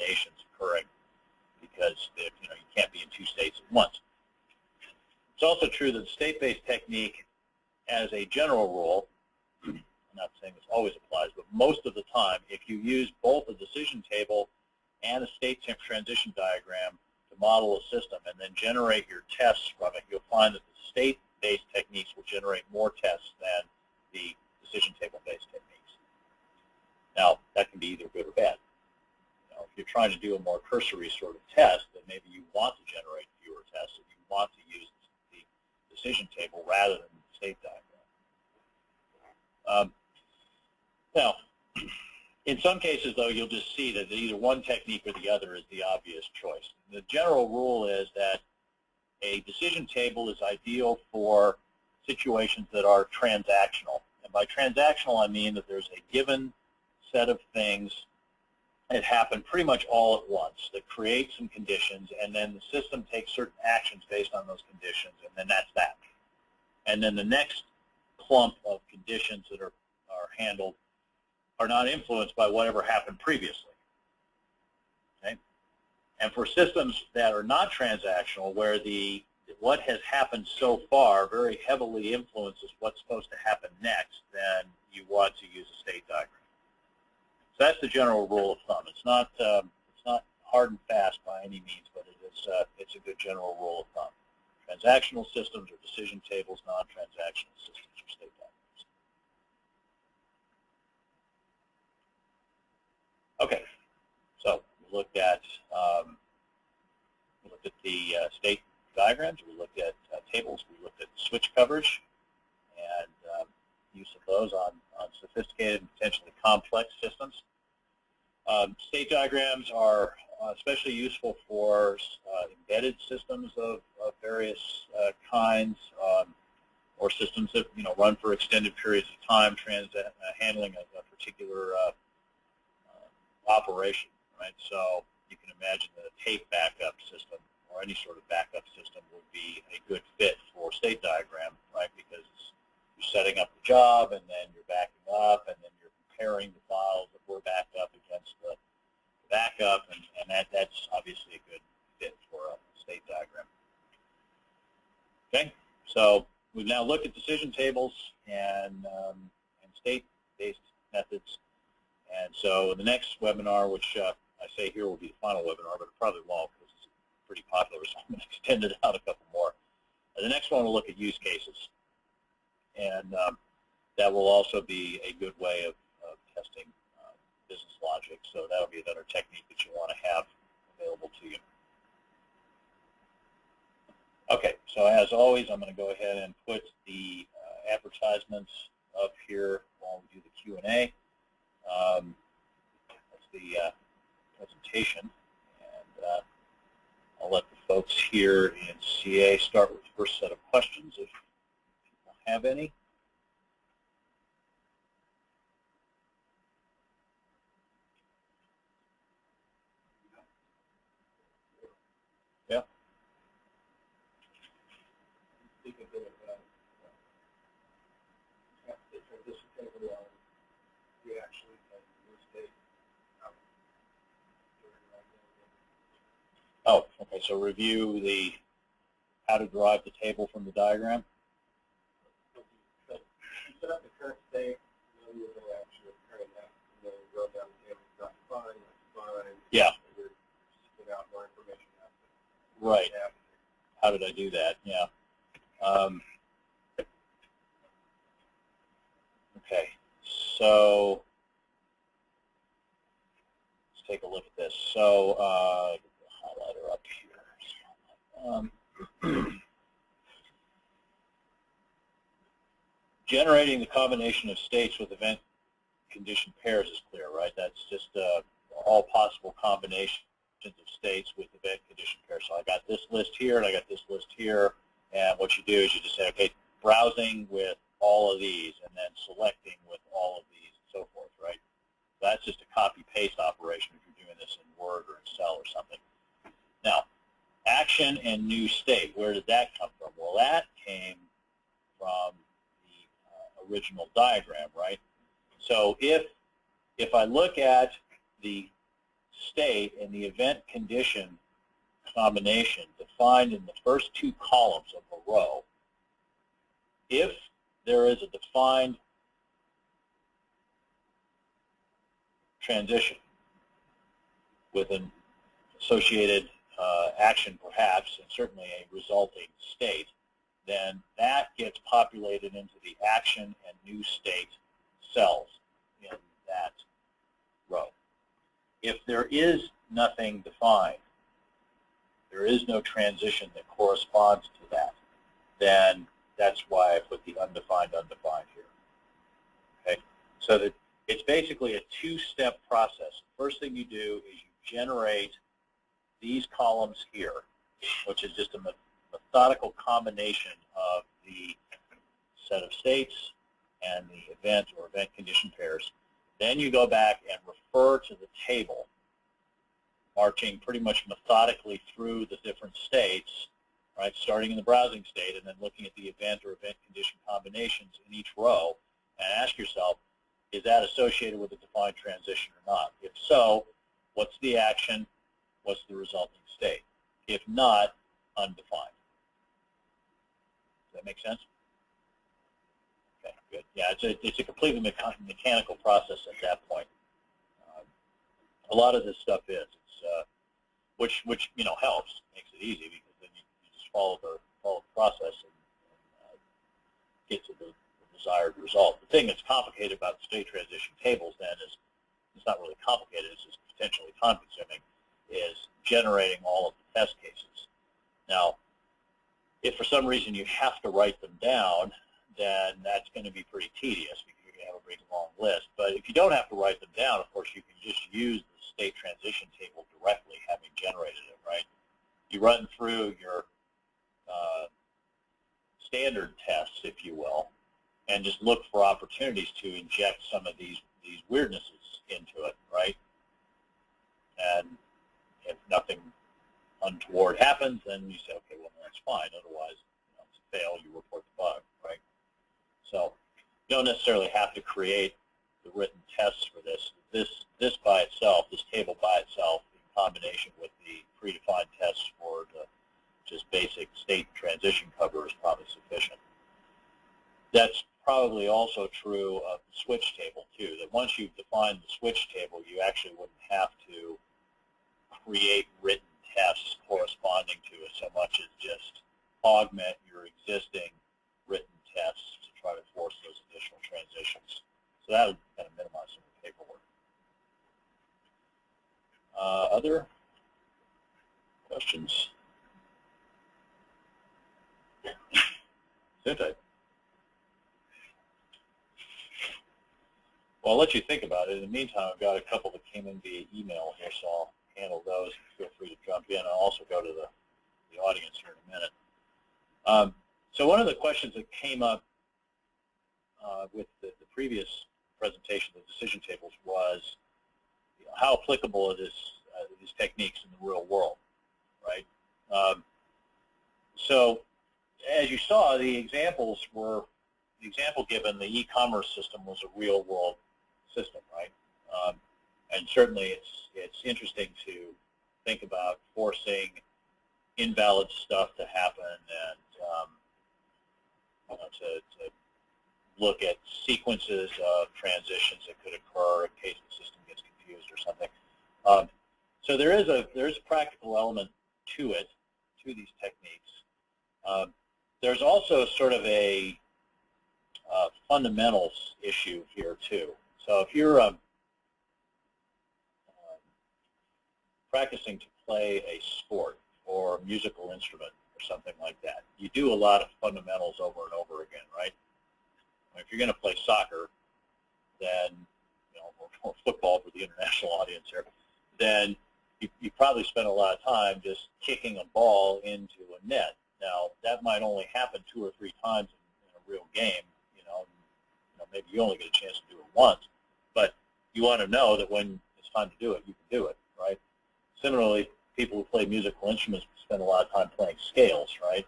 combinations occurring because you can't be in two states at once. It's also true that the state-based technique, as a general rule, I'm not saying this always applies, but most of the time, if you use both a decision table and a state transition diagram to model a system and then generate your tests from it, you'll find that the state-based techniques will generate more tests than the decision table-based techniques. Now, that can be either good or bad. If you're trying to do a more cursory sort of test, then maybe you want to generate fewer tests if you want to use the decision table rather than the state diagram. Now, in some cases, though, you'll just see that either one technique or the other is the obvious choice. The general rule is that a decision table is ideal for situations that are transactional. And by transactional, I mean that there's a given set of things that happen pretty much all at once that create some conditions, and then the system takes certain actions based on those conditions, and then that's that. And then the next clump of conditions that are handled are not influenced by whatever happened previously. Okay? And for systems that are not transactional, where what has happened so far very heavily influences what's supposed to happen next, then you want to use a state diagram. So that's the general rule of thumb. It's not hard and fast by any means, but it's a good general rule of thumb. Transactional systems are decision tables, non-transactional systems are state diagrams. Okay, so we looked at the state diagrams. We looked at tables. We looked at switch coverage and use of those on sophisticated and potentially complex systems. State diagrams are especially useful for embedded systems of various kinds, or systems that run for extended periods of time, handling a particular operation. Right, so you can imagine that a tape backup system or any sort of backup system would be a good fit for state diagram, right? Because you're setting up the job, and then you're backing up, and then you're comparing the files that were backed up against the backup, and that's obviously a good fit for a state diagram. Okay, so we've now looked at decision tables and state-based methods, and so in the next webinar, which I say here will be the final webinar, but it probably won't because it's pretty popular, so I'm going to extend it out a couple more. The next one will look at use cases, and that will also be a good way of testing business logic, so that'll be another technique that you want to have available to you. Okay, so as always, I'm going to go ahead and put the advertisements up here while we do the Q&A. That's the presentation, and I'll let the folks here in CA start with the first set of questions if people have any. Yeah. Speak a bit about the transition table on we actually can use state Oh, okay, so review how to derive the table from the diagram. So you set up the current state, and then you're going to actually carry that, and then you go down the table, that's fine, Yeah. and you're seeking out more information after. Right. How did I do that? Yeah. Okay, so let's take a look at this. So get the highlighter up here. Generating the combination of states with event condition pairs is clear, right? That's just all possible combinations of states with event condition pairs. So I got this list here, and I got this list here, and what you do is you just say, okay, browsing with all of these, and then selecting with all of these, and so forth, right? So that's just a copy-paste operation if you're doing this in Word or Excel or something. Now, action and new state, where did that come from? Well, that came from the original diagram, right? So if I look at the state and the event condition combination defined in the first two columns of a row, if there is a defined transition with an associated action perhaps, and certainly a resulting state, then that gets populated into the action and new state cells in that row. If there is nothing defined, there is no transition that corresponds to that, then that's why I put the undefined here. Okay, so that it's basically a two-step process. First thing you do is you generate these columns here, which is just a methodical combination of the set of states and the event or event condition pairs. Then you go back and refer to the table, marching pretty much methodically through the different states, right, starting in the browsing state and then looking at the event or event condition combinations in each row, and ask yourself, is that associated with a defined transition or not? If so, what's the action? What's the resulting state? If not, undefined. Does that make sense? Okay, good. Yeah, it's a completely mechanical process at that point. A lot of this stuff is, which helps, makes it easy because then you just follow the process and get to the desired result. The thing that's complicated about the state transition tables then is, it's not really complicated, it's just potentially time-consuming, is generating all of the test cases. Now, if for some reason you have to write them down, then that's going to be pretty tedious because you're going to have a big long list. But if you don't have to write them down, of course, you can just use the state transition table directly, having generated it, right? You run through your standard tests, if you will, and just look for opportunities to inject some of these weirdnesses into it, right? And if nothing untoward happens, then you say, okay, well, that's fine. Otherwise, it's a fail, you report the bug, right? So you don't necessarily have to create the written tests for this. This by itself, this table by itself, in combination with the predefined tests for the just basic state transition cover is probably sufficient. That's probably also true of the switch table too, that once you've defined the switch table, you actually wouldn't have to create written tests corresponding to it so much as just augment your existing written tests to try to force those additional transitions. So that would kind of minimize some of the paperwork. Other questions? Well, I'll let you think about it. In the meantime, I've got a couple that came in via email here, so I'll handle those. Feel free to jump in. I'll also go to the audience here in a minute. So one of the questions that came up with the previous presentation of the decision tables was, how applicable are these techniques in the real world, right? So as you saw, the example given, the e-commerce system, was a real world system, right? And certainly it's interesting to think about forcing invalid stuff to happen and to look at sequences of transitions that could occur in case the system gets confused or something. So there is a practical element to it, to these techniques. There's also sort of a fundamentals issue here too. So if you're practicing to play a sport or a musical instrument or something like that, you do a lot of fundamentals over and over again, right? If you're going to play soccer, then, or football for the international audience here, then you probably spend a lot of time just kicking a ball into a net. Now, that might only happen 2 or 3 times in a real game. Maybe you only get a chance to do it once, but you want to know that when it's time to do it, you can do it, right? Similarly, people who play musical instruments spend a lot of time playing scales, right?